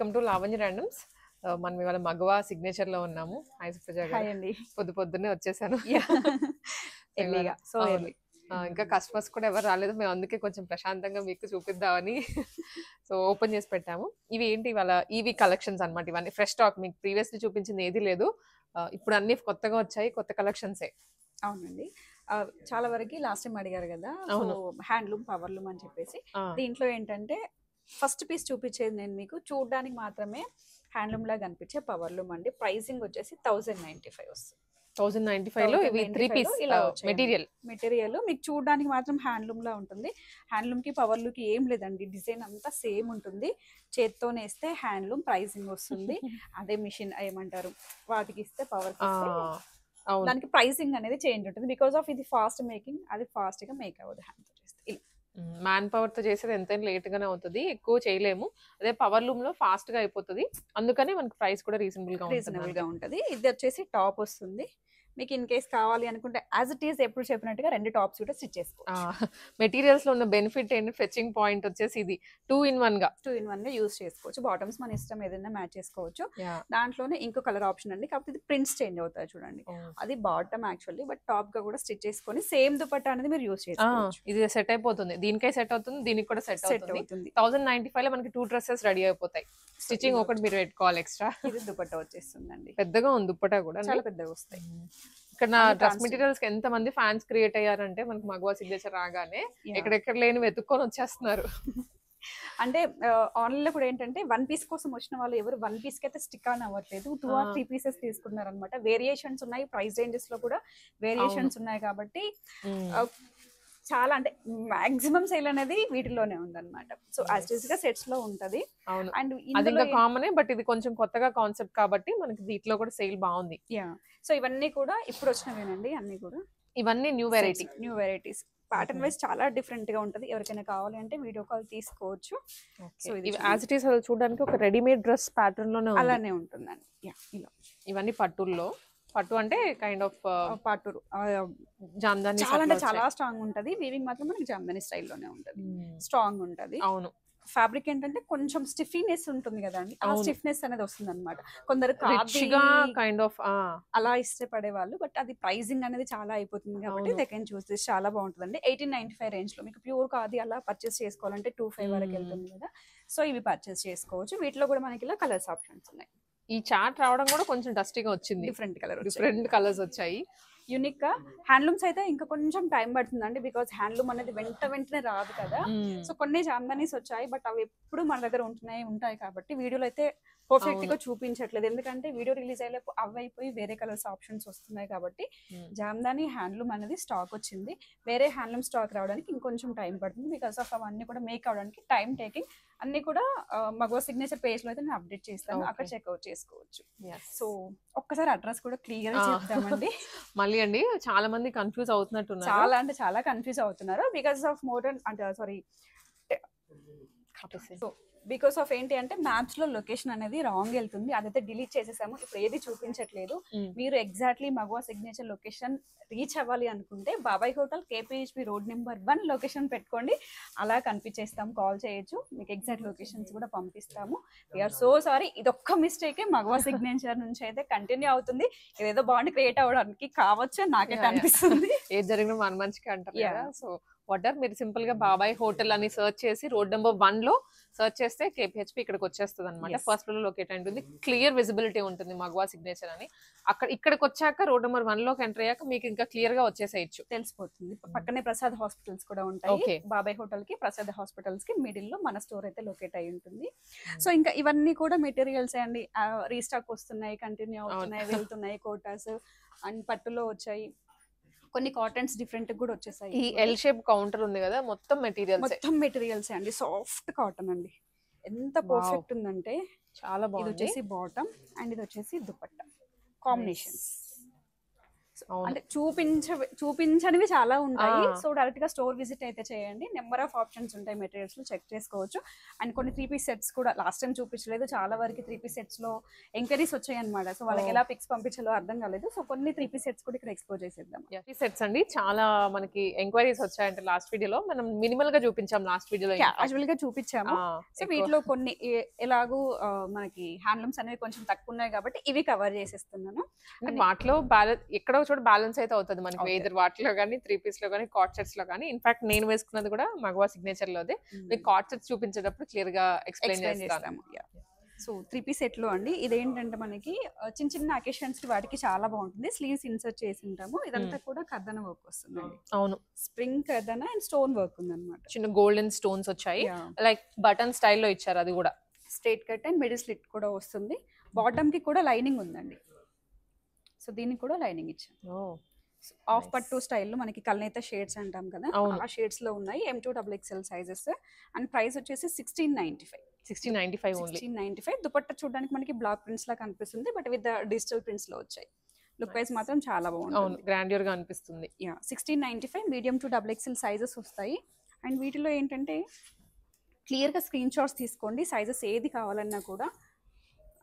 Welcome to Lavanya randoms. మనం ఇవాళ మగవా signature లో ఉన్నాము. హాయ్ సుప్రజ గారు. హాయ్ అండి. పొద్దున్నే వచ్చేసాను. ఎర్లీగా సో ఎర్లీ. ఇంకా కస్టమర్స్ కూడా ఎవరు రాలేదు. మేము అందుకే కొంచెం ప్రశాంతంగా మీకు చూపిద్దామని సో ఓపెన్ చేసి పెట్టాము. ఇవి ఏంటి ఇవాళ ఈవీ కలెక్షన్స్ అన్నమాట. ఇవన్నీ ఫ్రెష్ స్టాక్. మీకు ప్రీవియస్లీ చూపించింది ఏది లేదు. ఇప్పుడు అన్ని కొత్తగా వచ్చాయి, కొత్త కలెక్షన్సే. అవునండి. చాలా వరకు లాస్ట్ టైం అడిగారు కదా, అవును. హ్యాండ్లూమ్ పవర్లూమ్ అని చెప్పేసి. దీంట్లో ఏంటంటే ఫస్ట్ పీస్ చూపించేది నేను మీకు చూడడానికి మాత్రమే హ్యాండ్లూమ్ లా కనిపించే పవర్లూమ్ అండి. ప్రైసింగ్ వచ్చేసి 1095 వస్తుంది. 1095 లో ఇవి 3 పీస్ ఇలా మెటీరియల్ మీకు చూడడానికి మాత్రం హ్యాండ్లూమ్ లా ఉంటుంది. హ్యాండ్లూమ్ కి పవర్లూమ్ కి ఏం లేదండి, డిజైన్ అంతా సేమ్ ఉంటుంది. చేత్తో నేస్తే హ్యాండ్లూమ్ ప్రైసింగ్ వస్తుంది. అదే మిషన్ ఏమంటారు వాటికి ఇస్తే పవర్ దానికి ప్రైసింగ్ అనేది చేంజ్ ఉంటుంది. బికాస్ ఆఫ్ ఇది ఫాస్ట్ మేకింగ్, అది ఫాస్ట్ గా మేక్ అవ్వదు హ్యాండ్ తో చేస్తే. ఇలా మ్యాన్ పవర్ తో చేసేది ఎంతైనా లేట్ గానే అవుతుంది, ఎక్కువ చేయలేము. అదే పవర్ లూమ్ లో ఫాస్ట్ గా అయిపోతుంది. అందుకనే మనకి ప్రైస్ కూడా రీజనబుల్ గా ఉంటుంది. ఇది వచ్చేసి టాప్ వస్తుంది. మీకు ఇన్ కేస్ కావాలి అనుకుంటే యాజ్ ఇట్ ఈస్ ఎప్పుడు చెప్పినట్టుగా 2 టాప్స్ కూడా స్టిచ్ చేసుకోవచ్చు. మెటీరియల్స్ లో ఉన్న బెనిఫిట్ ఏంటి, ఫెచింగ్ పాయింట్ వచ్చేసి ఇది 2 in 1 గా యూస్ చేసుకోవచ్చు. బాటమ్స్ మన ఇష్టం ఏదైనా మ్యాచ్ చేసుకోవచ్చు. దాంట్లోనే ఇంకో కలర్ ఆప్షన్ అండి, కాకపోతే ఇది ప్రింట్స్ చేంజ్ అవుతాయి చూడండి. అది బాటమ్ యాక్చువల్లీ, బట్ టాప్ గా కూడా స్టిచ్ చేసుకొని సేమ్ దుపట్టా అనేది మీరు యూస్ చేసుకోవచ్చు. ఇది సెట్ అయిపోతుంది, దీనికై సెట్ అవుతుంది, దీనికి కూడా సెట్ అవుతుంది. 1095 లో మనకి 2 డ్రెస్సెస్ రెడీ అయిపోతాయి. స్టిచింగ్ ఒకటి మీరు పెట్టుకోవాలి ఎక్స్ట్రా. ఇది దుపట్టా వచ్చేస్తుందండి, పెద్దగా ఉంది దుపట్టా కూడా, చాలా పెద్దగా వస్తాయి. ఇక్కడ నా డ్రెస్ మెటీరియల్స్ కి ఎంత మంది ఫ్యాన్స్ క్రియేట్ అయ్యారంటే మనకి మగవా సిగ్నేచర్ రాగానే ఎక్కడెక్కడ లేని వెతుక్కొని వచ్చేస్తున్నారు. అంటే ఆన్లైన్ లో కూడా ఏంటంటే 1 పీస్ కోసం వచ్చిన వాళ్ళు ఎవరు 1 పీస్ కి అయితే స్టిక్ ఆన్ అవ్వట్లేదు, 2 or 3 పీసెస్ తీసుకున్నారు అనమాట. వేరియేషన్స్ ఉన్నాయి, ప్రైస్ రేంజెస్ లో కూడా వేరియేషన్స్ ఉన్నాయి. కాబట్టి చాలా అంటే మాక్సిమం సేల్ అనేది వీటిలోనే ఉందన్నమాట. సో యాజ్ గా సెట్స్ లో ఉంటది. అండ్ అది ఇంకా కామనే, బట్ ఇది కొంచెం కొత్తగా కాన్సెప్ట్ కాబట్టి మనకి వీటిలో కూడా సేల్ బాగుంది. సో ఇవన్నీ కూడా ఇప్పుడు వచ్చినవేనండి, అన్ని కూడా ఇవన్నీ న్యూ వెరైటీస్. ప్యాటర్న్ వైజ్ చాలా డిఫరెంట్ గా ఉంటది. ఎవరికైనా కావాలి అంటే వీడియో కాల్ తీసుకోవచ్చు. సో ఇది యాజ్ ఇట్ ఈస్ చూడడానికి ఒక రెడీమేడ్ డ్రెస్ ప్యాటర్న్ లోనే అలానే ఉంటుందండి. ఇలా ఇవన్నీ పట్టుల్లో, పట్టు అంటే కైండ్ ఆఫ్ పట్టు జామ్దాని, చాలా స్ట్రాంగ్ ఉంటది. వీవింగ్ మాత్రం మనకి జామ్దాని స్టైల్లోనే ఉంటది, స్ట్రాంగ్ ఉంటది. అవును. ఫ్యాబ్రిక్ ఏంటంటే కొంచెం స్టిఫీనెస్ ఉంటుంది కదండి, ఆ స్టిఫ్నెస్ అనేది వస్తుంది అనమాట. కొందరు కైండ్ ఆఫ్ అలా ఇష్టపడే వాళ్ళు, బట్ అది ప్రైసింగ్ అనేది చాలా అయిపోతుంది కాబట్టి దే కెన్ చూస్ దిస్. చాలా బాగుంటుందండి. 1895 రేంజ్ లో మీకు ప్యూర్ ఖాదీ అలా పర్చేస్ చేసుకోవాలంటే 25 వరకు వెళ్తుంది కదా. సో ఇవి పర్చేస్ చేసుకోవచ్చు. వీటిలో కూడా మనకి ఇలా కలర్స్ ఆప్షన్స్ ఉన్నాయి. ఈ చార్ట్ రావడం కూడా కొంచెం డస్టీగా వచ్చింది, డిఫరెంట్ కలర్స్ వచ్చాయి. యూనిక్ గా హ్యాండ్లూమ్స్ అయితే ఇంకా కొంచెం టైం పడుతుందండి, బికాస్ హ్యాండ్లూమ్ అనేది వెంటనే రాదు కదా. సో కొన్ని జామ్దానీస్ వచ్చాయి, బట్ అవి ఎప్పుడు మన దగ్గర ఉంటాయి కాబట్టి వీడియోలో అయితే పర్ఫెక్ట్ గా చూపించట్లేదు. ఎందుకంటే వీడియో రిలీజ్ అయ్యేపు అవైపోయి వేరే కలర్స్ ఆప్షన్స్ వస్తున్నాయి కాబట్టి జామ్దాని హ్యాండ్లూమ్ అనేది స్టాక్ వచ్చింది. వేరే హ్యాండ్లూమ్ స్టాక్ రావడానికి ఇంకొంచెం టైం పడుతుంది, బికాస్ ఆఫ్ అవన్నీ కూడా మేక్ అవడానికి టైం టేకింగ్. అన్ని కూడా మగవా సిగ్నేచర్ పేజ్ లో అయితే నేను అప్డేట్ చేస్తాను, అక్కడ చెక్అవుట్ చేసుకోవచ్చు. సో ఒక్కసారి అడ్రస్ కూడా క్లియర్ గా చెప్తామండి. మళ్ళీ అండి, చాలా మంది కన్ఫ్యూజ్ అవుతున్నట్టున్నారు. చాలా అంటే చాలా కన్ఫ్యూజ్ అవుతున్నారు బికాస్ ఆఫ్ మోడర్న్ అంటే సారీ బికాస్ ఆఫ్ ఏంటి అంటే మ్యాప్స్ లో లొకేషన్ అనేది రాంగ్ వెళ్తుంది. అదైతే డిలీట్ చేసేసాము, ఇప్పుడు ఏది చూపించట్లేదు. మీరు ఎగ్జాక్ట్లీ మగవా సిగ్నేచర్ లొకేషన్ రీచ్ అవ్వాలి అనుకుంటే బాబాయ్ hotel KPHP road number 1 location పెట్టుకోండి, అలా కనిపించేస్తాం. కాల్ చేయొచ్చు, మీకు ఎగ్జాక్ట్ లొకేషన్స్ కూడా పంపిస్తాము. వీఆర్ సో సారీ, ఇదొక్క మిస్టేకే మగవా సిగ్నేచర్ నుంచి అయితే కంటిన్యూ అవుతుంది. ఇదేదో బాండ్ క్రియేట్ అవ్వడానికి కావచ్చు నాకైతే అనిపిస్తుంది. ఏది జరిగిన మన మంచిగా అంటారు కదా. సో వాటర్ మీరు సింపుల్ గా బాబాయ్ హోటల్ అని సర్చ్ చేసి రోడ్ నెంబర్ 1 లో సర్చ్ చేస్తే KPHP ఇక్కడికి వచ్చేస్తుంది అనమాట. ఫస్ట్ ఫ్లోర్ లో లొకేట్ అయి ఉంటుంది, క్లియర్ విజిబిలిటీ ఉంటుంది మగవా సిగ్నేచర్ అని. ఇక్కడికి వచ్చాక రోడ్ నెంబర్ 1 లోకి ఎంటర్ అయ్యాక మీకు ఇంకా క్లియర్ గా వచ్చేసేయచ్చు, తెలిసిపోతుంది. పక్కనే ప్రసాద్ హాస్పిటల్స్ కూడా ఉంటాయి. బాబాయ్ హోటల్ కి ప్రసాద్ హాస్పిటల్స్ కి మిడిల్ లో మన స్టోర్ అయితే లొకేట్ అయి ఉంటుంది. సో ఇంకా ఇవన్నీ కూడా మెటీరియల్స్ అండి, రీస్టాక్ వస్తున్నాయి, కంటిన్యూ అవుతున్నాయి, వెళ్తున్నాయి. కోటాస్ అండ్ పట్టులో వచ్చాయి, కొన్ని కాటన్స్ డిఫరెంట్ కూడా వచ్చేసాయి. ఈ ఎల్ షేప్ కౌంటర్ ఉంది కదా, మొత్తం మెటీరియల్స్ అండి. సాఫ్ట్ కాటన్ అండి, ఎంత పర్ఫెక్ట్ ఉందంటే చాలా బాగుంది. ఇది వచ్చేసి బాటమ్ అండ్ ఇది వచ్చేసి దుపట్టా కాంబినేషన్స్. అంటే చూపించనివి చాలా ఉంటాయి. సో డైరెక్ట్ గా స్టోర్ విజిట్ అయితే చేయండి. నెంబర్ ఆఫ్ ఆప్షన్స్ ఉంటాయి మెటీరియల్స్ లో, చెక్ చేసుకోవచ్చు. అండ్ కొన్ని 3-piece సెట్స్ కూడా లాస్ట్ టైం చూపించలేదు, చాలా వరకు 3-piece సెట్స్ లో ఎంక్వైరీస్ వచ్చాయి అనమాట. సో వాళ్ళకి ఎలా పిక్స్ పంపించాలో అర్థం కాలేదు. సో కొన్ని 3-piece సెట్స్ కూడా ఇక్కడ ఎక్స్ప్లోర్ చేసేద్దాం. సెట్స్ అండి చాలా మనకి ఎంక్వైరీస్ వచ్చాయంటే లాస్ట్ వీడియోలో మనం మినిమల్ గా చూపించాం, లాస్ట్ వీడియోలో క్యాజువల్ గా చూపించాము. సో వీటిలో కొన్ని ఎలాగూ మనకి హ్యాండ్లూమ్స్ అనేవి కొంచెం తక్కువ ఉన్నాయి కాబట్టి ఇవి కవర్ చేసేస్తున్నాను. వాటిలో బ్యాలెన్స్ ఎక్కడో చోట బ్యాలెన్స్ అయితే అవుతుంది మనకి, ఎయిదర్ వాటిలో కానీ 3-piece లో కానీ కాట్ సెట్స్ లో కానీ. ఇన్ఫాక్ట్ నేను వేసుకున్నది కూడా మగవా సిగ్నేచర్ లోదే. మీకు కాట్ సెట్స్ చూపించేటప్పుడు క్లియర్ గా ఎక్స్ప్లెయిన్ చేస్తాము. సో 3-piece సెట్ లో అండి ఇదేంటంటే మనకి చిన్న చిన్న అకేషన్స్ కి వాటికి చాలా బాగుంటుంది. స్లీవ్స్ ఇన్సర్ట్ చేసి ఉంటాము. ఇదంతా కూడా కర్దన వర్క్ వస్తుంది. అవును, స్ప్రింగ్ కర్దన అండ్ స్టోన్ వర్క్ ఉంది అనమాట. చిన్న గోల్డెన్ స్టోన్స్ వచ్చాయి, లైక్ బటన్ స్టైల్లో ఇచ్చారు. అది కూడా straight cut and middle slit కూడా వస్తుంది. బాటమ్ కి కూడా లైనింగ్ ఉందండి. సో దీనికి కూడా లైనింగ్ ఇచ్చాను. ఆఫ్ పట్టు స్టైల్లో మనకి కల్నేత షేడ్స్ అంటాం కదా, ఆ షేడ్స్ లో ఉన్నాయి. M2 XXL sizes. And price వచ్చేసి 1695. దుపట్టా చూడడానికి మనకి బ్లాక్ ప్రింట్స్ లా కనిపిస్తుంది, బట్ విత్ డిజిటల్ ప్రింట్స్ లో వచ్చాయి. లుక్ వైజ్ మాత్రం చాలా బాగుంటుంది, గ్రాండియర్ గా అనిపిస్తుంది. 1695 మీడియం టు XXL సైజెస్ వస్తాయి. అండ్ వీటిలో ఏంటంటే క్లియర్ గా స్క్రీన్ షాట్స్ తీసుకోండి, సైజెస్ ఏది కావాలన్నా కూడా.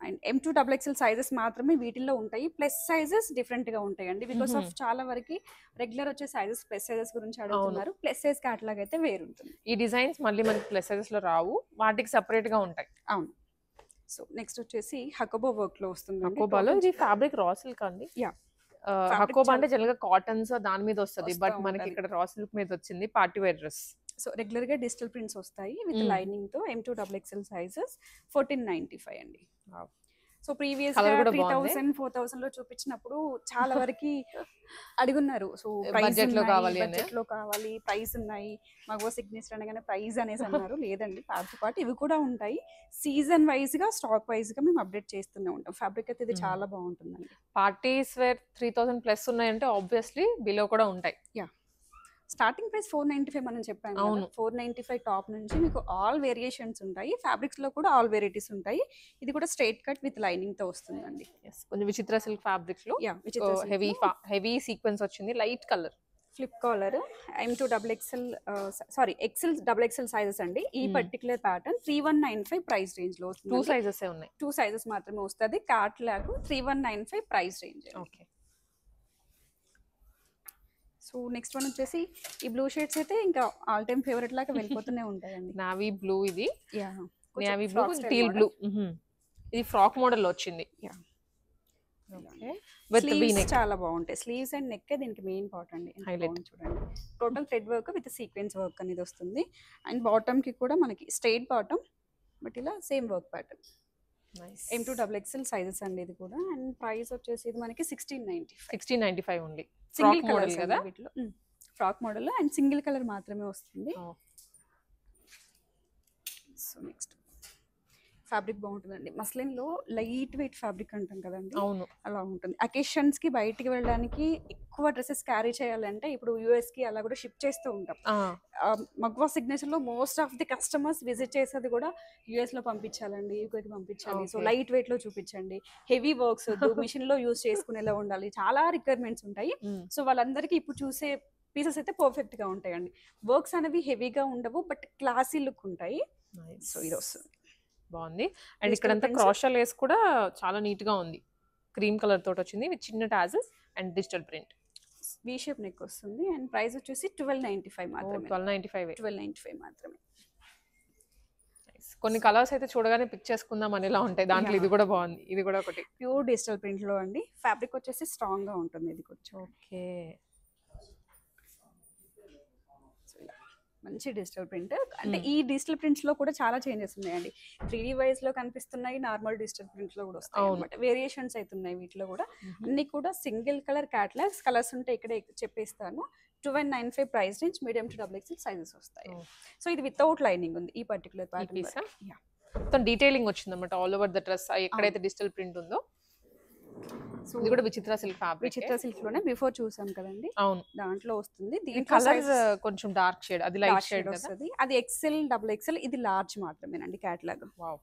అండ్ M2 XXL సైజెస్ మాత్రమే వీటిల్లో ఉంటాయి. ప్లస్ సైజెస్ డిఫరెంట్ గా ఉంటాయండి, బికాస్ ఆఫ్ చాలా వరకు రెగ్యులర్ వచ్చే సైజెస్ ప్లస్ సైజెస్ గురించి అడుగుతున్నారు. ప్లస్ సైజ్ క్యాటలాగ్ అయితే వేరుంటుంది. ఈ డిజైన్స్ మళ్ళీ మనకి ప్లస్ సైజెస్ లో రావు, వాటికి సెపరేట్ గా ఉంటాయి. అవును. సో నెక్స్ట్ వచ్చేసి హకోబా వర్క్ లో వస్తుంది. హకోబాలో ఇది ఫ్యాబ్రిక్ రా సిల్క్ అండి. హకోబా అంటే జనరల్ గా కాటన్స్ దాని మీద వస్తుంది, బట్ మనకి ఇక్కడ రా సిల్క్ మీద వచ్చింది. Party wear dress. So regular గా డిజిటల్ ప్రింట్స్ వస్తాయి విత్ లైనింగ్ తో. M2 XXL సైజెస్ 1495 అండి. సో ప్రీవియస్ గా 3000 4000 లో చూపించినప్పుడు చాలా వరకు అడుగున్నారు. సో బడ్జెట్ లో కావాలి, ప్రైస్ ఉన్నాయి, మగవా సిగ్నేచర్ అనగానే ప్రైస్ అనేసి అన్నారు. లేదండి, పార్టీ పార్టీ ఇవి కూడా ఉంటాయి. సీజన్ వైజ్ గా స్టాక్ వైజ్ గా మేము అప్డేట్ చేస్తూనే ఉంటాం. ఫ్యాబ్రిక్ అయితే ఇది చాలా బాగుంటుందండి. పార్టీస్ వేర్ 3000 ప్లస్ ఉన్నాయంటే ఆబ్వియస్లీ బిలో కూడా ఉంటాయి. స్టార్టింగ్ ప్రైస్ 495 మనం చెప్పాము. 495 టాప్ నుంచి మీకు ఆల్ వేరియేషన్స్ ఉంటాయి. ఫ్యాబ్రిక్స్ లో కూడా ఆల్ వెరైటీస్ ఉంటాయి. ఇది కూడా స్ట్రైట్ కట్ విత్ లైనింగ్ తో వస్తుందండి. కొంచెం విచిత్ర సిల్క్ ఫ్యాబ్రిక్స్ లో హెవీ సీక్వెన్స్ వచ్చింది, light colour, flip collar. M2 XXL XXL sizes అండి. ఈ పర్టికులర్ ప్యాటర్న్ 3195 ప్రైస్ రేంజ్ లో వస్తుంది. 2 సైజెస్ ఉన్నాయి, 2 సైజెస్ మాత్రమే వస్తుంది. కార్ట్ లాగ్ 3195 price range. Okay. So next one వచ్చేసి ఈ బ్లూ షేడ్స్ అయితే ఇంకా ఆల్ టైమ్ ఫేవరెట్ లాగా వెళ్ళిపోతూనే ఉంటాయండి. నావీ బ్లూ, ఇది నావీ బ్లూ, టీల్ బ్లూ. ఇది ఫ్రాక్ మోడల్ లో వచ్చింది. చాలా బాగుంటాయి. స్లీవ్స్ అండ్ నెక్ దీనికి మెయిన్ పార్ట్ అండి. చూడండి, total thread work with sequence work అనేది వస్తుంది. అండ్ బాటమ్ కి కూడా మనకి స్ట్రైట్ బాటమ్, బట్ ఇలా same work pattern. M2 XXL sizes అండి ఇది కూడా. అండ్ ప్రైస్ వచ్చేసి ఇది మనకి 1695 ఓన్లీ. సింగిల్ కలర్ కదా వీటిలో, frock model and single colour మాత్రమే వస్తుంది. సో నెక్స్ట్ ఫ్యాబ్రిక్ బాగుంటుందండి. మస్లిన్ లో లైట్ వెయిట్ ఫ్యాబ్రిక్ అంటాం కదండి, అవును, అలా ఉంటుంది. అకేషన్స్ కి బయటికి వెళ్ళడానికి ఎక్కువ డ్రెస్సెస్ క్యారీ చేయాలంటే ఇప్పుడు US కి అలా కూడా షిప్ చేస్తూ ఉంటాం. మగ్వా సిగ్నేచర్ లో most of the customers visit చేసేది కూడా US లో పంపించాలండి, UK కి పంపించాలి. సో లైట్ వెయిట్ లో చూపించండి, హెవీ వర్క్స్ వద్దు, మిషన్ లో యూజ్ చేసుకునేలా ఉండాలి, చాలా రిక్వైర్మెంట్స్ ఉంటాయి. సో వాళ్ళందరికీ ఇప్పుడు చూసే పీసెస్ అయితే పర్ఫెక్ట్ గా ఉంటాయండి. వర్క్స్ అనేవి హెవీగా ఉండవు, బట్ క్లాసీ లుక్ ఉంటాయి. సో ఇది వస్తుంది, బాగుంది. అండ్ ఇక్కడంతా క్రాషా లేస్ కూడా చాలా నీట్ గా ఉంది. క్రీమ్ కలర్ తోటి వచ్చింది విత్ చిన్న tassels and digital print. V shape neck వస్తుంది. అండ్ ప్రైస్ వచ్చేసి 1295 మాత్రమే. 1295 మాత్రమే. కొన్ని కలర్స్ అయితే చూడగానే పిక్ చేసుకుందాం అనేలా ఉంటాయి. దాంట్లో ఇది కూడా బాగుంది. ఇది కూడా ఒకటి ప్యూర్ డిజిటల్ ప్రింట్ లో అండి. ఫ్యాబ్రిక్ వచ్చేసి స్ట్రాంగ్ గా ఉంటుంది. ఇది కొంచెం ఓకే, మంచి డిజిటల్ ప్రింట్. అంటే ఈ డిజిటల్ ప్రింట్స్ లో కూడా చాలా చేంజెస్ ఉన్నాయండి. 3D వైజ్ లో కనిపిస్తున్నాయి, నార్మల్ డిజిటల్ ప్రింట్స్ లో కూడా వస్తాయి అన్నమాట. వేరియేషన్స్ అయితే ఉన్నాయి వీటిలో కూడా. అన్ని కూడా సింగిల్ కలర్ క్యాటలాగ్స్. కలర్స్ ఉంటే ఇక్కడే చెప్పేస్తాను. 1295 price range. Medium to XXL sizes వస్తాయి. సో ఇది వితౌట్ లైనింగ్ ఉంది ఈ పర్టికులర్ ప్యాటర్న్. మొత్తం డీటెయిలింగ్ వచ్చింది అన్నమాట ఆల్ ఓవర్ ద డ్రెస్. ఎక్కడైతే డిజిటల్ ప్రింట్ ఉందో. సో ఇది కూడా Vichitra silk fabric. Vichitra silk లోనే బిఫోర్ చూసాం కదండి, అవును, దాంట్లో వస్తుంది. దీని కలర్ కొంచెం డార్క్ షేడ్, అది లైట్ షేడ్ వస్తుంది. అది XL XXL, ఇది లార్జ్ మాత్రమేనండి క్యాటలాగ్. వావ్.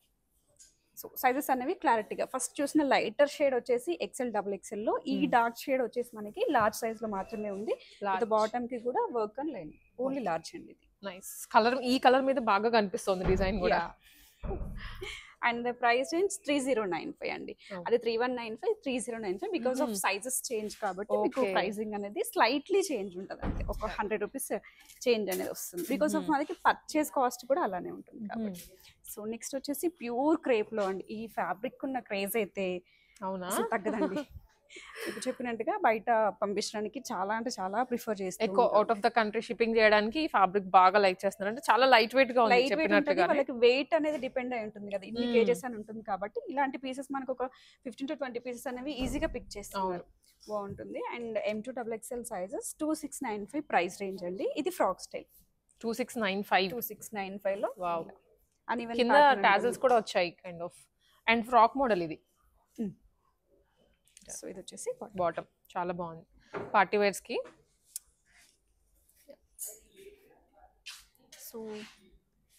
సో సైజెస్ అనేవి క్లారిటీగా ఫస్ట్ చూసిన లైటర్ షేడ్ వచ్చేసి ఎక్సెల్ డబుల్ ఎక్సెల్ లో, ఈ డార్క్ షేడ్ వచ్చేసి మనకి లార్జ్ సైజ్ లో మాత్రమే ఉంది. బాటమ్ కి కూడా వర్క్ అని లేదు, ఓన్లీ లార్జ్ అండి ఇది. నైస్ కలర్, ఈ కలర్ మీద బాగా కనిపిస్తుంది డిజైన్ కూడా. అండ్ ప్రైస్ రేంజ్ 3095 అండి. అది 3195 3095 బికాస్ ఆఫ్ సైజెస్ చేంజ్ కాబట్టి మీకు ప్రైసింగ్ అనేది స్లైట్లీ చేంజ్ ఉంటుంది అంతే, ఒక 100 రూపీస్ చేంజ్ అనేది వస్తుంది బికాస్ ఆఫ్ మనకి పర్చేస్ కాస్ట్ కూడా అలానే ఉంటుంది కాబట్టి. సో నెక్స్ట్ వచ్చేసి ప్యూర్ క్రేప్ లో అండి. ఈ ఫ్యాబ్రిక్ ఉన్న క్రేజ్ అయితే అవునా తగ్గదండి. ఇప్పుడు చెప్పినట్టుగా బయట పంపించడానికి చాలా అంటే చాలా ప్రిఫర్ చేస్తారు. ఎక్కువ out of the country shipping చేయడానికి ఈ ఫ్యాబ్రిక్ బాగా లైక్ చేస్తున్నారు. అంటే చాలా లైట్ వెయిట్ గా ఉంది చెప్పినట్టుగా. వాళ్ళకి వెయిట్ అనేది డిపెండ్ అయి ఉంటుంది కదా, ఇన్ని కేజెస్ అని ఉంటుంది కాబట్టి ఇలాంటి పీసెస్ మనకు ఒక 15 to 20 పీసెస్ అనేవి ఈజీగా పిక్ చేస్తున్నారు. బాగుంటుంది. And M2XXL sizes 2695 price range అండి. ఇది ఫ్రాక్ స్టైల్ 2695 లో కింద టాజల్స్ కూడా వచ్చాయి kind of. And frock model ఇది. సో ఇది వచ్చేసి బాటమ్ చాలా బాగుంది పార్టీ వేర్స్ కి. సో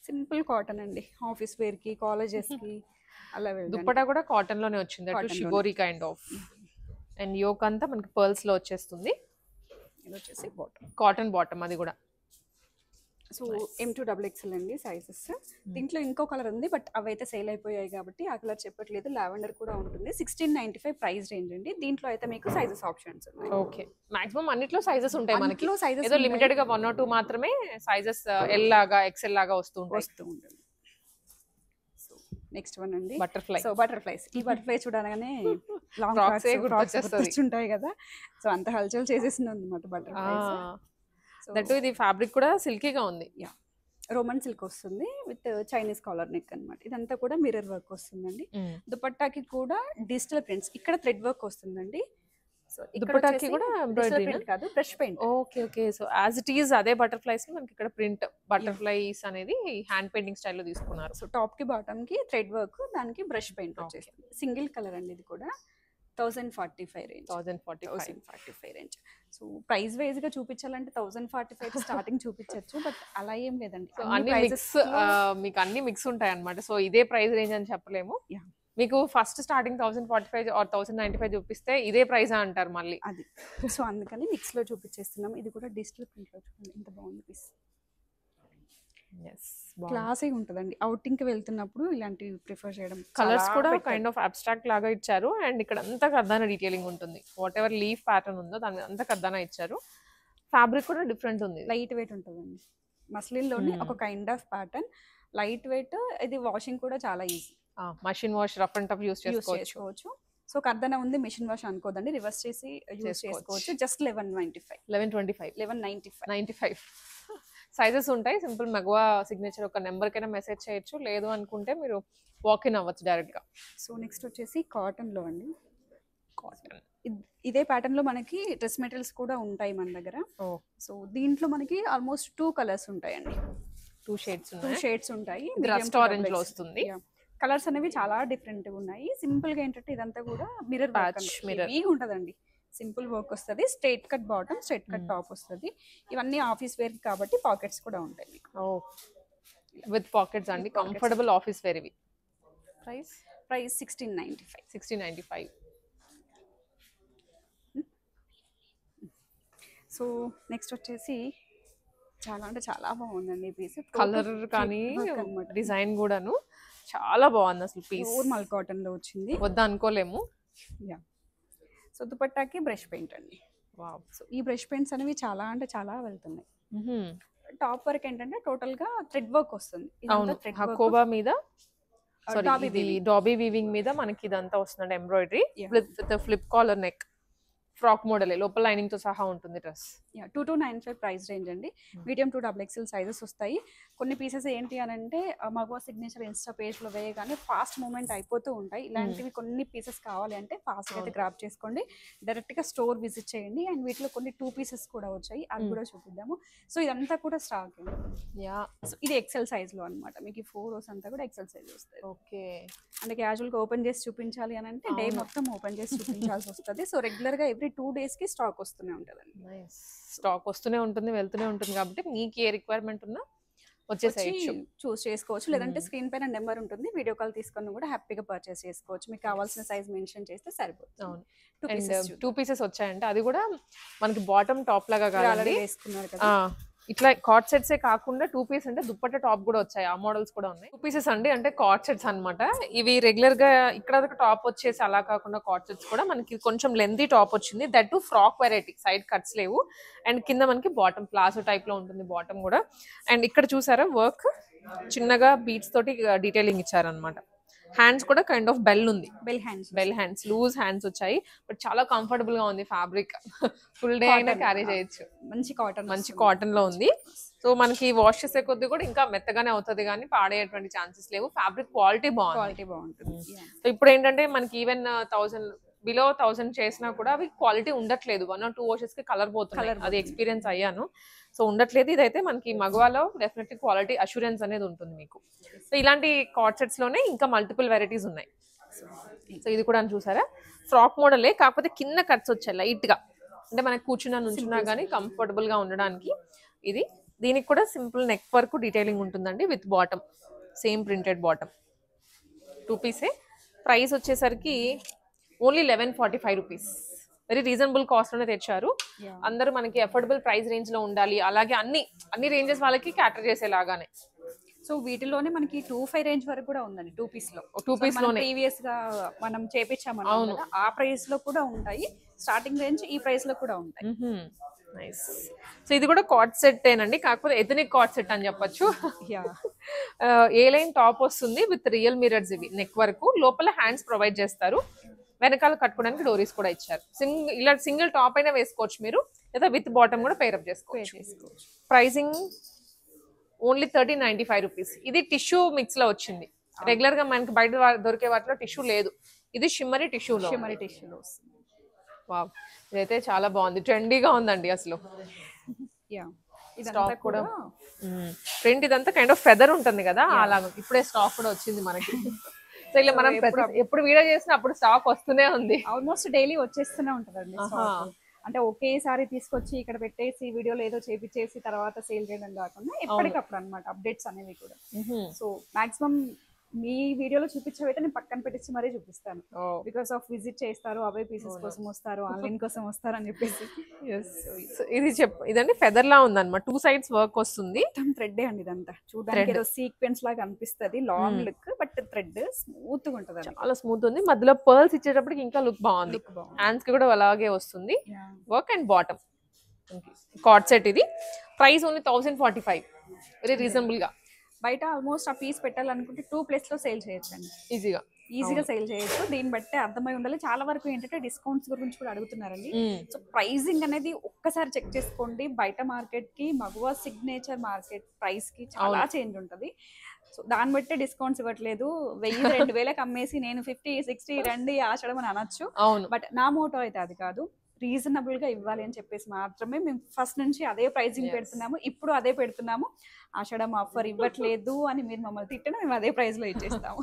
సింపుల్ కాటన్ అండి, ఆఫీస్ వేర్ కి కాలేజెస్ కి అలా వెళ్ళండి. దుప్పటా కూడా కాటన్ లోనే వచ్చింది, అటు shibori kind of. And yoke అంతా మనకి పర్ల్స్ లో వచ్చేస్తుంది. ఇది వచ్చేసి బాటమ్, కాటన్ బాటమ్ అది కూడా. సో M2XXL అండి సైజెస్. దీంట్లో ఇంకో కలర్ ఉంది బట్ అవైతే సేల్ అయిపోయాయి కాబట్టి ఆ కలర్ చెప్పట్లేదు. లావెండర్ కూడా ఉంటుంది. 1695 ప్రైస్ రేంజ్ అండి. దీంట్లో అయితే మీకు సైజెస్ ఆప్షన్స్ ఉన్నాయి. ఓకే, మాక్సిమం అన్నిట్లో సైజెస్ ఉంటాయి మనకి, సైజెస్ ఏదో లిమిటెడ్ గా 1 or 2 మాత్రమే సైజెస్ ఎల్ లాగా ఎక్సెల్ లాగా వస్తూ ఉంటుంది. సో నెక్స్ట్ వన్ అండి బటర్ఫ్లై. సో బటర్ఫ్లైస్, ఈ బటర్ఫ్లై చూడగానే లాంగ్ ఫ్రాక్స్ ఉంటాయి కదా, సో అంత హల్చల్ చేసేసింది అనమాట బటర్ఫ్లైస్. దట్టు ఇది ఫ్యాబ్రిక్ కూడా సిల్కీగా ఉంది. రోమన్ సిల్క్ వస్తుంది విత్ చైనీస్ కాలర్ నెక్ అన్నమాట. ఇదంతా కూడా మిర్రర్ వర్క్ వస్తుందండి. దుపట్టాకి కూడా డిజిటల్ ప్రింట్స్, ఇక్కడ థ్రెడ్ వర్క్ వస్తుందండి. సో దుపట్టాకి కూడా ఎంబ్రాయిడరీ కాదు, brush paint. Okay okay. So as it is అదే బటర్ఫ్లైస్ మనకి ఇక్కడ ప్రింట్ బటర్ఫ్లైస్ అనేది హ్యాండ్ పెయింటింగ్ స్టైల్లో తీసుకున్నారు. సో టాప్ కి బాటమ్ కి థ్రెడ్ వర్క్, దానికి బ్రష్ పెయింట్ వచ్చేస్తుంది. సింగిల్ కలర్ అండి. ఇది కూడా 1045 range. 1045 range. So price wise గా చూపించాలంటే 1045 స్టార్టింగ్ చూపించచ్చు, బట్ అలా ఏం లేదండి. అన్ని మిక్స్, మీకు అన్ని మిక్స్ ఉంటాయి అన్నమాట. సో ఇదే ప్రైస్ రేంజ్ అని చెప్పలేము. మీకు ఫస్ట్ స్టార్టింగ్ 1045 or 1095 చూపిస్తే ఇదే ప్రైస్ అంటారు మళ్ళీ అది. సో అందుకని మిక్స్ లో చూపించేస్తున్నాం. ఇది కూడా డిజిటల్ ప్రింట్ లో చూడండి ఎంత బాగుంది పీస్. క్లాసీ ఉంటుందండి. అవుటింగ్ కి వెళ్తున్నప్పుడు ఇలాంటివి ప్రిఫర్ చేయడం. కలర్స్ కూడా కైండ్ ఆఫ్ అబ్స్ట్రాక్ట్ లాగా ఇచ్చారు. అండ్ ఇక్కడ అంతా కర్దానా డీటెయిలింగ్ ఉంటుంది. వాట్ ఎవర్ లీఫ్ ప్యాటర్న్ ఉందో దాని మీద అంతా కర్దానా ఇచ్చారు. ఫ్యాబ్రిక్ కూడా డిఫరెంట్ ఉంది, లైట్ వెయిట్ ఉంటుందండి. మస్లిన్ లోనే ఒక kind of pattern, light weight. ఇది వాషింగ్ కూడా చాలా easy. Machine wash rough and tough use చేసుకోవచ్చు. సో కర్దన ఉంది, మిషన్ వాష్ అనుకోదండి, రివర్స్ చేసి యూస్ చేసుకోవచ్చు. జస్ట్ 1195 సైజెస్ ఉంటాయి. సింపుల్ మగవా సిగ్నేచర్ ఒక నెంబర్ కైనా మెసేజ్ చేయొచ్చు, లేదు అనుకుంటే మీరు వాక్ ఇన్ అవ్వచ్చు డైరెక్ట్ గా. సో నెక్స్ట్ వచ్చేసి కాటన్ లో అండి. కాటన్ ఇదే ప్యాటర్న్ లో మనకి డ్రెస్ మెటీరియల్స్ కూడా ఉంటాయి మన దగ్గర. సో దీంట్లో మనకి ఆల్మోస్ట్ 2 కలర్స్ ఉంటాయండి. 2 షేడ్స్ ఉంటాయి. రస్ట్ ఆరెంజ్ లో వస్తుంది. కలర్స్ అనేవి చాలా డిఫరెంట్ గా ఉన్నాయి. సింపుల్ గా ఏంటంటే ఇదంతా కూడా మిర్రర్ ఉంటదండి. సింపుల్ వర్క్ వస్తుంది. Straight cut bottom, straight cut top వస్తుంది. ఇవన్నీ ఆఫీస్ వేర్ కాబట్టి పాకెట్స్ కూడా ఉంటాయి మీకు. విత్ పాకెట్స్ అండి, కంఫర్టబుల్ ఆఫీస్ వేర్ ఇవి. ప్రైస్ 1695. సో నెక్స్ట్ వచ్చేసి చాలా అంటే చాలా బాగుందండి ఈ పీస్. కలర్ కానీ డిజైన్ కూడాను చాలా బాగుంది అసలు. పీస్ మల్ కాటన్ లో వచ్చింది, వద్దా అనుకోలేము. సో దుపట్టాకి బ్రష్ పెయింట్ అండి. సో ఈ బ్రష్ పెయింట్స్ అనేవి చాలా అంటే చాలా వెళ్తున్నాయి. టాప్ వర్క్ ఏంటంటే టోటల్ గా థ్రెడ్ వర్క్ వస్తుంది. హకోబా మీద, డాబీ వీవింగ్ మీద మనకి ఇదంతా వస్తుంది embroidery with flip collar neck. Frock model, లోపల లైనింగ్ తో సహా ఉంటుంది డ్రెస్. 2295 ప్రైస్ రేంజ్ అండి. మీడియం టు XXL సైజెస్ వస్తాయి. కొన్ని పీసెస్ ఏంటి అని అంటే మగవా సిగ్నేచర్ ఇన్స్టా పేజ్ లో వేయగానే ఫాస్ట్ మూవ్మెంట్ అయిపోతూ ఉంటాయి. ఇలాంటివి కొన్ని పీసెస్ కావాలి అంటే ఫాస్ట్ అయితే గ్రాప్ చేసుకోండి, డైరెక్ట్ గా స్టోర్ విజిట్ చేయండి. అండ్ వీటిలో కొన్ని 2 పీసెస్ కూడా వచ్చాయి, అవి కూడా చూపిద్దాము. సో ఇదంతా కూడా స్టాక్ అండి. సో ఇది XL సైజ్ లో అనమాట. మీకు 4 rows అంతా కూడా XL సైజ్ వస్తాయి. ఓకే, అంటే క్యాజువల్ గా ఓపెన్ చేసి చూపించాలి అని అంటే డే మొత్తం ఓపెన్ చేసి చూపించాల్సి వస్తుంది. సో రెగ్యులర్ గా ఎవ్రీ 2 days కి స్టాక్ వస్తూనే ఉంటుందండి. స్టాక్ వస్తూనే ఉంటుంది, వెళ్తూనే ఉంటుంది. కాబట్టి మీకు ఏ రిక్వైర్మెంట్ ఉన్నా వచ్చేసేయచ్చు. చూస్ చేసుకోవచ్చు, లేదంటే స్క్రీన్ పైన నెంబర్ ఉంటుంది, వీడియో కాల్ తీసుకొని కూడా హ్యాపీగా పర్చేస్ చేసుకోవచ్చు. మీకు కావాల్సిన సైజ్ మెన్షన్ చేస్తే సరిపోతుంది. అవును. 2 అండ్ pieces 2 పీసెస్ వచ్చాయంటే అది కూడా మనకి బాటమ్ టాప్ లాగా కాదండి, ఆల్రెడీ వేసుకున్నారు కదా. ఇట్లా కార్డ్ సెట్సే కాకుండా 2 పీస్ అంటే దుప్పట్ట టాప్ కూడా వచ్చాయి, ఆ మోడల్స్ కూడా ఉన్నాయి. 2 పీసెస్ అండి, అంటే కార్డ్ సెట్స్ అన్నమాట. ఇవి రెగ్యులర్ గా ఇక్కడ టాప్ వచ్చేసి అలా కాకుండా కార్డ్ సెట్స్ కూడా మనకి కొంచెం లెంతీ టాప్ వచ్చింది, that to frock variety, side cuts లేవు. అండ్ కింద మనకి బాటమ్ ప్లాజో టైప్ లో ఉంటుంది బాటమ్ కూడా. అండ్ ఇక్కడ చూసారా వర్క్ చిన్నగా బీట్స్ తోటి డీటెయిలింగ్ ఇచ్చారనమాట. హ్యాండ్స్ కూడా కైండ్ ఆఫ్ బెల్ ఉంది, బెల్ హ్యాండ్స్, లూజ్ హ్యాండ్స్ వచ్చాయి. బట్ చాలా కంఫర్టబుల్ గా ఉంది, ఫ్యాబ్రిక్ ఫుల్ డే అయినా క్యారీ చేయొచ్చు. మంచి కాటన్ లో ఉంది. సో మనకి వాష్ చేసే కొద్ది కూడా ఇంకా మెత్తగానే అవుతుంది, కానీ పాడేటువంటి ఛాన్సెస్ లేవు. ఫ్యాబ్రిక్ క్వాలిటీ బాగుంటుంది. సో ఇప్పుడు ఏంటంటే మనకి ఈవెన్ 1000 బిలో 1000 చేసినా కూడా అవి క్వాలిటీ ఉండట్లేదు. 1 or 2 వాషెస్ కి కలర్ పోతుంది, అది ఎక్స్పీరియన్స్ అయ్యాను. సో ఉండట్లేదు. ఇదైతే మనకి మగవాలో డెఫినెట్లీ క్వాలిటీ అష్యూరెన్స్ అనేది ఉంటుంది మీకు. సో ఇలాంటి కార్డ్ సెట్స్ లోనే ఇంకా మల్టిపుల్ వెరైటీస్ ఉన్నాయి. సో ఇది కూడా చూసారా, ఫ్రాక్ మోడలే, కాకపోతే కింద కట్స్ వచ్చాయి లైట్ గా, అంటే మనకి కూర్చున్నా నుంచున్నా కానీ కంఫర్టబుల్ గా ఉండడానికి. ఇది దీనికి కూడా సింపుల్ నెక్ వర్క్ డీటెయిలింగ్ ఉంటుందండి, with bottom, same printed bottom. 2 పీసే. ప్రైస్ వచ్చేసరికి only 1145 rupees. Very reasonable cost లోనే తెచ్చారు. అందరూ మనకి అఫోర్డబుల్ ప్రైస్ రేంజ్ లో ఉండాలి, అలాగే అన్ని రేంజెస్ వాళ్ళకి క్యాటర్ చేసేలాగానే. సో వీటిలోనే మనకి 25 రేంజ్ వరకు కూడా ఉందండి 2 పీస్ లో. 2 పీస్ లోనే ప్రీవియస్ గా మనం చేపించామన్నమాట, ఆ ప్రైస్ లో కూడా ఉంటాయి. స్టార్టింగ్ రేంజ్ ఈ ప్రైస్ లో కూడా ఉంటాయి. నైస్. సో ఇది కూడా కార్డ్ సెట్ ఏనండి, కాకపోతే ఎథనిక్ కార్డ్ సెట్ అని చెప్పొచ్చు. ఏ లైన్ టాప్ వస్తుంది విత్ రియల్ మిరర్స్, ఇవి నెక్ వరకు, లోపల హ్యాండ్స్ ప్రొవైడ్ చేస్తారు, వెనకాల కట్టుకోవడానికి డోరీస్ కూడా ఇచ్చారు. ఇలా సింగిల్ టాప్ అయినా వేసుకోవచ్చు మీరు, లేదా విత్ బాటమ్ కూడా పేరప్ చేసుకోవచ్చు. Pricing only 1395 rupees. ఇది టిష్యూ మిక్స్ లో వచ్చింది. రెగ్యులర్ గా మనకి బయట దొరికే వాటిలో టిష్యూ లేదు, ఇది షిమ్మరీ టిష్యూలో. వావ్, ఇదైతే చాలా బాగుంది, ట్రెండీగా ఉందండి అసలు. స్టాక్ కూడా ప్రింట్ ఇదంతా కైండ్ ఆఫ్ ఫెదర్ ఉంటుంది కదా, అలా ఇప్పుడే స్టాక్ కూడా వచ్చింది మనకి. సో ఇలా మనం ఎప్పుడు వీడియో చేసినా అప్పుడు స్టాక్ వస్తూనే ఉంది, ఆల్మోస్ట్ డైలీ వచ్చేస్తూనే ఉంటదండి. అంటే ఒకేసారి తీసుకొచ్చి ఇక్కడ పెట్టేసి వీడియోలో ఏదో చేపించేసి తర్వాత సేల్ చేయడం కాకుండా ఎప్పటికప్పుడు అన్నమాట అప్డేట్స్ అనేవి కూడా. సో మాక్సిమం మీ వీడియోలో చూపించేవైతే నేను పక్కన పెట్టించి మరీ చూపిస్తాను, బికాస్ ఆఫ్ విజిట్ చేస్తారు, అవే పీసెస్ కోసం వస్తారు, ఆన్లైన్ కోసం వస్తారు అని చెప్పేసి. ఇదండి ఫెదర్ లా ఉందన్నమాట, 2 సైడ్స్ వర్క్ వస్తుంది. థ్రెడ్ అండి, ఇదంతా చూడడానికి ఏదో సీక్వెన్స్ లాగా అనిపిస్తుంది, long look, but thread smooth గా ఉంటది, చాలా స్మూత్ ఉంది. మధ్యలో పర్ల్స్ ఇచ్చేటప్పటికి ఇంకా లుక్ బాగుంది. హ్యాండ్స్ కి కూడా అలాగే వస్తుంది work. And bottom card set. ఇది ప్రైస్ ఓన్లీ 1045, వెరీ రీజనబుల్ గా. బయట ఆల్మోస్ట్ ఆ పీస్ పెట్టాలనుకుంటే 2 ప్లేస్ లో సేల్ చేయొచ్చు అండి, ఈజీగా సేల్ చేయొచ్చు. దీన్ని బట్టి అర్థమై ఉండాలి. చాలా వరకు ఏంటంటే డిస్కౌంట్స్ గురించి కూడా అడుగుతున్నారండి. సో ప్రైసింగ్ అనేది ఒక్కసారి చెక్ చేసుకోండి. బయట మార్కెట్ కి మగువా సిగ్నేచర్ మార్కెట్ ప్రైస్ కి చాలా చేంజ్ ఉంటది. సో దాన్ని బట్టి డిస్కౌంట్స్ ఇవ్వట్లేదు. 1000-2000 అమ్మేసి నేను 50-60 రండి ఆషడం అని అనొచ్చు, బట్ నా మోటో అయితే అది కాదు. రీజనబుల్ గా ఇవ్వాలి అని చెప్పేసి మాత్రమే మేము ఫస్ట్ నుంచి అదే ప్రైజింగ్ పెడుతున్నాము, ఇప్పుడు అదే పెడుతున్నాము. ఆషాఢం ఆఫర్ ఇవ్వట్లేదు అని మీరు మమ్మల్ని తిట్టినా మేము అదే ప్రైస్ లో ఇచ్చేస్తాము.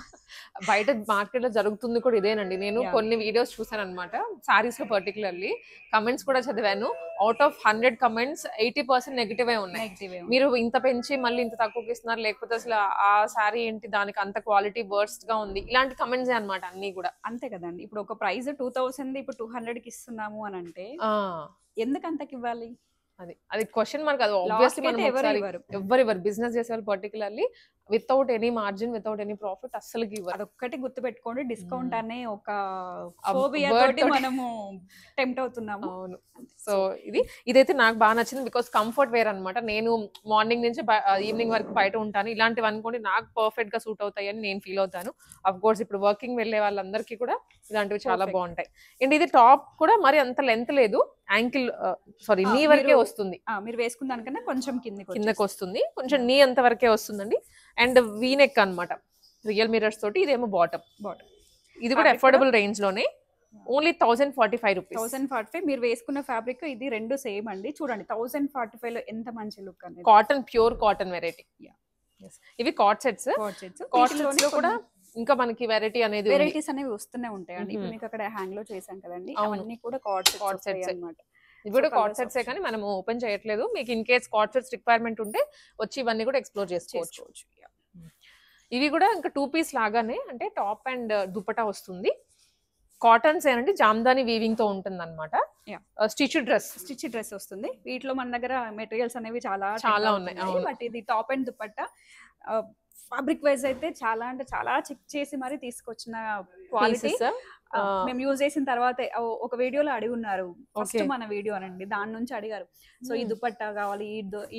బయట మార్కెట్ లో జరుగుతుంది కూడా ఇదేనండి. నేను కొన్ని వీడియోస్ చూసాను అనమాట, సారీస్ లో పర్టికులర్లీ కమెంట్స్ కూడా చదివాను. అవుట్ ఆఫ్ 100 కమెంట్స్ 80% నెగిటివ్ ఉన్నాయి. మీరు ఇంత పెంచి మళ్ళీ ఇంత తక్కువకి ఇస్తున్నారు, లేకపోతే అసలు ఆ సారీ ఏంటి దానికి అంత క్వాలిటీ వర్స్ట్ గా ఉంది, ఇలాంటి కమెంట్స్ అనమాట అన్ని కూడా. అంతే కదండి, ఇప్పుడు ఒక ప్రైస్ 2000 ఇప్పుడు 200 కి ఇస్తున్నాము అని అంటే ఎందుకు అంతకి ఇవ్వాలి? అది క్వశ్చన్ మార్క్. అది ఆబ్వియస్లీ మనం ఎవరు బిజినెస్ చేసే వాళ్ళు particularly without any margin, without any profit అస్సలకి ఇవ్వరు. అదొక్కటి గుర్తు పెట్టుకోండి, డిస్కౌంట్ అనే ఒక ఫోబియా తోటి మనము టెంప్ట్ అవుతున్నాము. అవును. సో ఇదైతే నాకు బాగా నచ్చింది, బికాస్ కంఫర్ట్ వేర్ అనమాట. నేను మార్నింగ్ నుంచి ఈవినింగ్ వరకు బయట ఉంటాను, ఇలాంటివి అనుకోండి నాకు పర్ఫెక్ట్ గా సూట్ అవుతాయి అని నేను ఫీల్ అవుతాను. అఫ్ కోర్స్ ఇప్పుడు వర్కింగ్ వెళ్ళే వాళ్ళందరికీ కూడా ఇలాంటివి చాలా బాగుంటాయి. అండ్ ఇది టాప్ కూడా మరి అంత లెంత్ లేదు, యాంకిల్ సారీ నీ వరకే వస్తుంది. మీరు వేసుకున్న దానికన్నా కొంచెం కిందకి వస్తుంది, కొంచెం నీ అంత వరకే వస్తుందండి. అండ్ వీనెక్ అన్నమాట, రియల్ మిరర్స్ తోటి. ఇదేమో బాటమ్. ఇది కూడా అఫోర్డబుల్ రేంజ్ లోనే, ఓన్లీ 1045 రూపీస్. 1045. మీరు వేసుకున్న ఫ్యాబ్రిక్ ఇది రెండు సేమ్ అండి. చూడండి 1045 లో ఎంత మంచి లుక్ అనేది. Cotton, pure cotton variety. ఇవి కార్డ్ సెట్స్. కార్డ్ సెట్స్ లో కూడా ఇంకా మనకి వెరైటీస్ అనేవి వస్తూనే ఉంటాయండి. ఇప్పుడు మీకు అక్కడ హ్యాంగ్ లో చేసాం కదండి, అవన్నీ కూడా కార్డ్ సెట్స్ అన్నమాట. ఇవి కూడా కార్డ్ సెట్సే కానీ మనం ఓపెన్ చేయట్లేదు. మీకు in case card sets requirement ఉంటే వచ్చి ఇవన్నీ కూడా ఎక్స్ప్లోర్ చేసుకోవచ్చు. ఇవి కూడా ఇంకా 2 పీస్ లాగానే, అంటే టాప్ అండ్ దుపట్టా వస్తుంది. కాటన్స్ ఏనండి, జామ్దాని వీవింగ్ తో ఉంటుంది అనమాట. స్టిచ్ డ్రెస్ వస్తుంది. వీటిలో మన దగ్గర మెటీరియల్స్ అనేవి చాలా ఉన్నాయి. బట్ ఇది top and dupatta fabric wise అయితే చాలా అంటే చాలా చెక్ చేసి మరి తీసుకొచ్చిన క్వాలిటీ. మేము యూజ్ చేసిన తర్వాత ఒక వీడియోలో అడిగి ఉన్నారు, ఫస్ట్ మన వీడియో అనండి, దాని నుంచి అడిగారు. సో ఈ దుపట్టా కావాలి,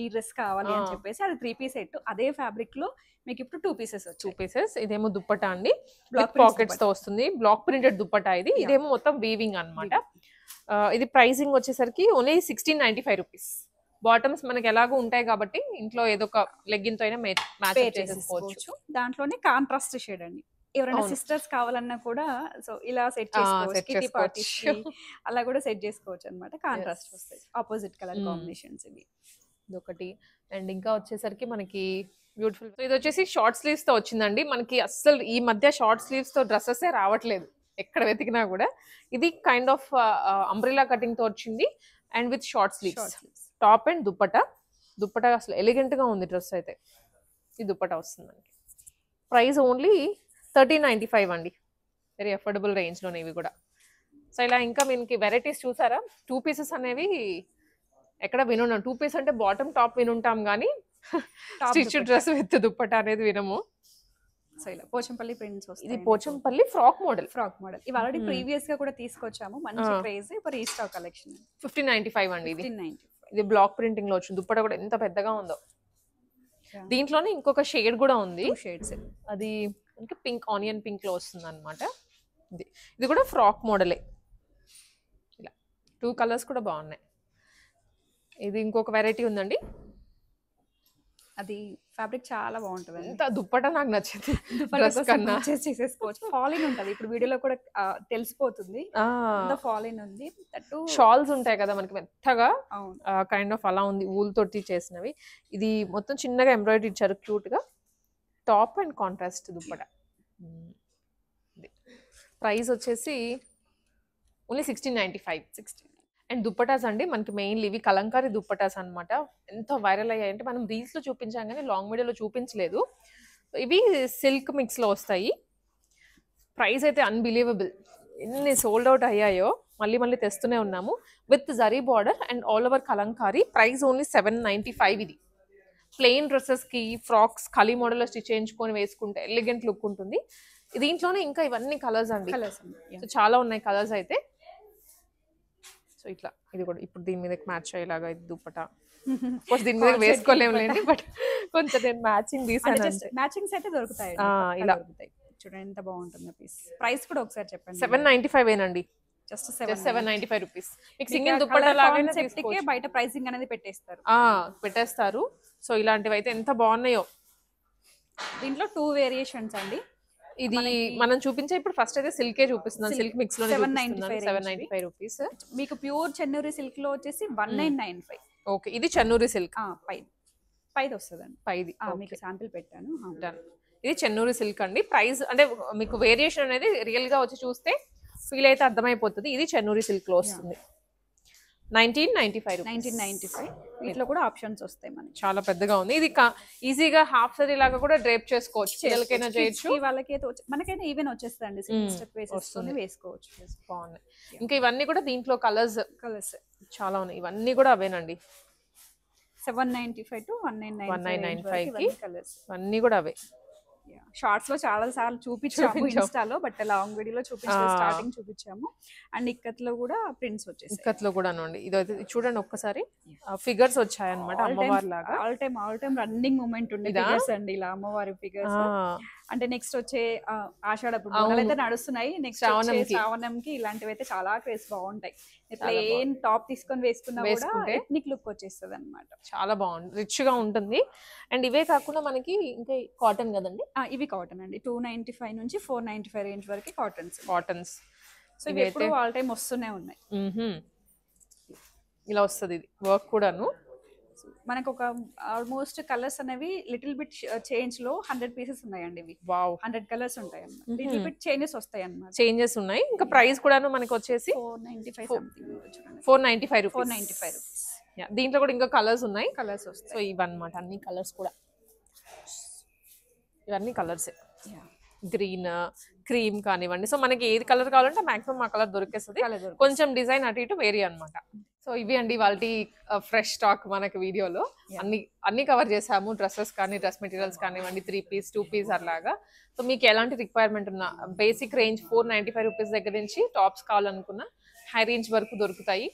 ఈ డ్రెస్ కావాలి అని చెప్పేసి అది 3 పీస్ సెట్. అదే ఫ్యాబ్రిక్ లో మీకు ఇప్పుడు 2 పీసెస్. ఇదేమో దుపట్టా అండి, బ్లాక్ పాకెట్స్ తో వస్తుంది. బ్లాక్ ప్రింటెడ్ దుపట్టా ఇది. ఇదేమో మొత్తం వీవింగ్ అన్నమాట. ఇది ప్రైసింగ్ వచ్చేసరికి ఓన్లీ 1695 రూపీస్. బాటమ్స్ మనకి ఎలాగో ఉంటాయి కాబట్టి ఇంట్లో ఏదో ఒక లెగ్గిన్ తో అయినా మ్యాచ్ చేసుకోవచ్చు. దాంట్లోనే కాంట్రాస్ట్ షేడ్ అండి. ఎవరైనా సిస్టర్స్ కావాలన్నా కూడా సో ఇలా సెట్ చేసుకోవచ్చు. కిటీ పార్టీస్ అలా కూడా సెట్ చేసుకోవచ్చు అన్నమాట. కాంట్రాస్ట్ వస్తాయి, ఆపోజిట్ కలర్ కాంబినేషన్స్ ఇవి. ఇదొకటి. అండ్ ఇంకా వచ్చేసరికి మనకి బ్యూటిఫుల్, ఇది వచ్చేసి షార్ట్ స్లీవ్స్ తో వచ్చిందండి. మనకి అస్సలు ఈ మధ్య షార్ట్ స్లీవ్స్ తో డ్రెస్సెస్ రావట్లేదు ఎక్కడ వెతికినా కూడా. ఇది కైండ్ ఆఫ్ అంబ్రెలా కటింగ్ తో వచ్చింది and with short sleeves. Top and dupatta అసలు ఎలిగెంట్ గా ఉంది డ్రెస్ అయితే. ఈ దుపట్టా వస్తుందండి. ప్రైస్ ఓన్లీ 1395 అండి. వెరీ అఫోర్డబుల్ రేంజ్ లోనే ఇవి కూడా. సో ఇలా ఇంకా మీకు వెరైటీస్ చూసారా? 2 పీసెస్ అనేవి ఎక్కడ వినున్నాం. 2 పీస్ అంటే బాటమ్ టాప్ వినుంటాం కానీ స్టిచ్ డ్రెస్ విత్ దుపట్టా అనేది వినము. సో ఇలా పోచంపల్లి ప్రింట్స్ వస్తాయి. ఇది పోచంపల్లి ఫ్రాక్ మోడల్. ఇవి ఆల్రెడీ ప్రీవియస్ గా కూడా తీసుకొచ్చాము. మంచి క్రేజ్, ఇప్పుడు రీస్టాక్ కలెక్షన్. 1595 అండి ఇది. ఇది బ్లాక్ ప్రింటింగ్ లో వచ్చింది. దుపట్టా కూడా ఎంత పెద్దగా ఉందో. దీంట్లోనే ఇంకొక షేడ్ కూడా ఉంది. షేడ్స్ అది ఇంకా పింక్, ఆనియన్ పింక్ లో వస్తుంది అనమాట. ఇది కూడా ఫ్రాక్ మోడలే. ఇలా 2 కలర్స్ కూడా బాగున్నాయి. ఇది ఇంకొక వెరైటీ ఉందండి. అది ఫ్యాబ్రిక్ చాలా బాగుంటుంది. ఎంత దుపట్టా నాకు నచ్చింది. చేసేసుకోవచ్చు. ఫాలిన్ ఉంటుంది, ఇప్పుడు వీడియోలో కూడా తెలిసిపోతుంది. ఫాలిన్ ఉంది. షాల్స్ ఉంటాయి కదా మనకి మెత్తగా, కైండ్ ఆఫ్ అలా ఉంది, ఊల్ తోటి చేసినవి. ఇది మొత్తం చిన్నగా ఎంబ్రాయిడరీ ఇచ్చారు క్యూట్ గా. Top and contrast dupatta. Price వచ్చేసి ఓన్లీ 1695. అండ్ దుప్పటాస్ అండి మనకి మెయిన్లీ ఇవి కలంకారీ దుప్పటాస్ అనమాట. ఎంత వైరల్ అయ్యాయంటే మనం రీల్స్ లో చూపించాం కానీ లాంగ్ వీడియోలో చూపించలేదు. ఇవి సిల్క్ మిక్స్ లో వస్తాయి. ప్రైస్ అయితే అన్బిలీవబుల్. ఎన్ని సోల్డ్ అవుట్ అయ్యాయో మళ్ళీ తెస్తూనే ఉన్నాము. With zari border and all over Kalamkari. Price only 795. ఇది ప్లెయిన్ డ్రెస్సెస్ కి, ఫ్రాక్స్ ఖాళీ మోడల్ లో స్టిచ్ చేయించుకొని వేసుకుంటే ఎలిగెంట్ లుక్ ఉంటుంది. దీంట్లోనే ఇంకా ఇవన్నీ కలర్స్ అండి. సో చాలా ఉన్నాయి కలర్స్ అయితే. సో ఇట్లా ఇది కూడా ఇప్పుడు దీని మీద మ్యాచ్ అయ్యేలాగా ఇది దుపట్టా. దీని మీద వేసుకోలేములేండి, బట్ కొంచెం నేను మ్యాచింగ్ తీసాను. మ్యాచింగ్స్ అయితే దొరుకుతాయి ఇలా. చూడండి ఎంత బాగుంటుందో పీస్. ప్రైస్ కూడా ఒకసారి చెప్పండి. 795 ఏనండి. Just 795 rupees. మీకు సింగిల్ దుపట్టా లాగానే తీసుకోవచ్చు. బయట ప్రైసింగ్ అనేది పెట్టేస్తారు. సో ఇలాంటివి అయితే ఎంత బాగున్నాయో. దీంట్లో 2 వేరియేషన్స్ అండి. ఇది మనం చూపించే ఇప్పుడు ఫస్ట్ అయితే సిల్కే చూపిస్తున్నాం. సిల్క్ మిక్స్ లో 795 రూపీస్. మీకు ప్యూర్ చెన్నూరి సిల్క్ లో వచ్చేసి 1995. ఓకే, ఇది చెన్నూరి సిల్క్. పైది వస్తుందండి. పైది మీకు శాంపిల్ పెట్టాను. ఇది చెన్నూరి సిల్క్ అండి. ప్రైస్ అంటే మీకు వేరియేషన్ అనేది రియల్ గా వచ్చి చూస్తే ఫీల్ అయితే అర్థమైపోతుంది. ఇది చెన్నూరి సిల్క్ లో వస్తుంది. 1995. వీటిలో కూడా ఆప్షన్స్ వస్తాయి మనకి. చాలా పెద్దగా ఉంది. ఇది ఈజీగా హాఫ్ సారీ లాగా కూడా డ్రేప్ చేసుకోవచ్చు. పిల్లలకైనా చేయొచ్చు, వాళ్ళకైతే మనకైతే ఈవెన్ వచ్చేస్తుంది. స్టెప్ వేసుకోవచ్చు. బాగున్నాయి. ఇంకా ఇవన్నీ కూడా దీంట్లో కలర్స్ చాలా ఉన్నాయి. ఇవన్నీ కూడా అవేనండి. 795 to 1995 కలర్స్ అన్నీ కూడా అవే. షార్ట్స్ లో చాలా సార్లు చూపించాము ఇన్స్టాలో, బట్ లాంగ్ వీడియోలో చూపించాము. స్టార్టింగ్ చూపించాము. అండ్ ఇక్కత్లో కూడా ప్రింట్స్ వచ్చేసి ఇక్కత్లో కూడా అండి. ఇది చూడండి ఒక్కసారి ఫిగర్స్ వచ్చాయన్నమాట. అమ్మవారి లాగా ఆల్ టైమ్ రన్నింగ్ మూమెంట్ ఉండే ఫిగర్స్ అండి. ఇలా అమ్మవారి ఫిగర్స్. అంటే నెక్స్ట్ వచ్చే ఆషాఢపు అయితే నడుస్తున్నాయి. నెక్స్ట్ శ్రావణంకి ఇలాంటివి అయితే చాలా క్రేజ్ బాగుంటాయి. ప్లెయిన్ టాప్ తీసుకొని వేసుకున్నా కూడా ఎథ్నిక్ లుక్ వచ్చేస్తుంది అనమాట. చాలా బాగుంది, రిచ్ గా ఉంటుంది. అండ్ ఇవే కాకుండా మనకి ఇంకా కాటన్ కదండి. ఇవి కాటన్ అండి. 295 నుంచి 495 రేంజ్ వరకు కాటన్స్. సో ఇవి ఎప్పుడు ఆల్ టైమ్ వస్తూనే ఉన్నాయి. ఇలా వస్తుంది ఇది వర్క్ కూడాను. మనకు ఒక ఆల్మోస్ట్ కలర్స్ అనేవి లిటిల్ బిట్ చేంజ్ లో 100 పీసెస్ ఉన్నాయండి. ఇవి వావ్ 100 కలర్స్ ఉంటాయి అన్నమాట. లిటిల్ బిట్ చేంజెస్ వస్తాయి అన్నమాట. చేంజెస్ ఉన్నాయి. ఇంకా ప్రైస్ కూడాను మనకి వచ్చేసి 495 సంథింగ్ చూడండి. 495 రూపీస్. 495 రూపీస్. దీంట్లో కూడా ఇంకా కలర్స్ ఉన్నాయి. కలర్స్ వస్తాయి. సో ఇవన్నమాట అన్ని కలర్స్ కూడా, ఇవన్నీ కలర్స్ గ్రీన్ క్రీమ్ కానివ్వండి. సో మనకి ఏది కలర్ కావాలంటే మాక్సిమం ఆ కలర్ దొరికేస్తుంది. కొంచెం డిజైన్ అటు ఇటు వేరీ అనమాట. సో ఇవి అండి వాళ్ళ ఫ్రెష్ స్టాక్ మనకి వీడియోలో అన్ని కవర్ చేసాము. డ్రెస్సెస్ కానీ డ్రెస్ మెటీరియల్స్ కానివ్వండి, 3 పీస్ 2 పీస్ అలాగా. సో మీకు ఎలాంటి రిక్వైర్మెంట్ ఉన్నా బేసిక్ రేంజ్ 495 రూపీస్ దగ్గర నుంచి టాప్స్ కావాలనుకున్నా హై రేంజ్ వరకు దొరుకుతాయి.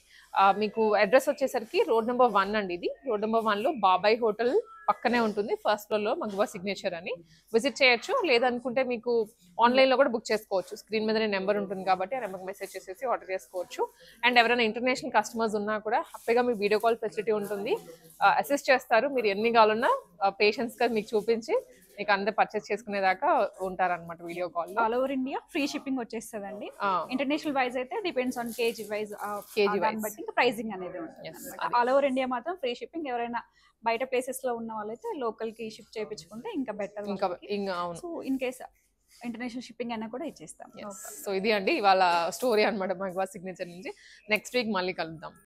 మీకు అడ్రస్ వచ్చేసరికి రోడ్ నెంబర్ 1 అండి. ఇది రోడ్ నెంబర్ 1లో బాబాయ్ హోటల్ పక్కనే ఉంటుంది. ఫస్ట్ ఫ్లోర్లో మగువా సిగ్నేచర్ అని విజిట్ చేయొచ్చు. లేదనుకుంటే మీకు ఆన్లైన్లో కూడా బుక్ చేసుకోవచ్చు. స్క్రీన్ మీదనే నెంబర్ ఉంటుంది కాబట్టి ఆ నెంబర్కి మెసేజ్ చేసేసి ఆర్డర్ చేసుకోవచ్చు. అండ్ ఎవరైనా ఇంటర్నేషనల్ కస్టమర్స్ ఉన్నా కూడా హ్యాపీగా మీకు వీడియో కాల్ ఫెసిలిటీ ఉంటుంది. అసిస్ట్ చేస్తారు. మీరు ఎన్ని కావాలన్నా పేషెన్స్గా మీకు చూపించి మీకు అందరు పర్చేస్ చేసుకునేదాకా ఉంటారన్నమాట video call. All over India free shipping వచ్చేస్తుందండి. ఇంటర్నేషనల్ వైజ్ అయితే డిపెండ్స్ ఆన్ కేజీ వైజ్ బట్టి ఇంకా ప్రైసింగ్ అనేది ఉంటుంది. ఆల్ ఓవర్ ఇండియా మాత్రం ఫ్రీ షిప్పింగ్. ఎవరైనా బయట ప్లేసెస్ లో ఉన్న వాళ్ళైతే లోకల్ కి షిప్ చేయించుకుంటే ఇంకా better. So in case international shipping అయినా కూడా ఇచ్చేస్తాం. సో ఇది అండి ఇవాళ స్టోరీ అనమాట మగువా సిగ్నేచర్ నుంచి. నెక్స్ట్ వీక్ మళ్ళీ కలుద్దాం.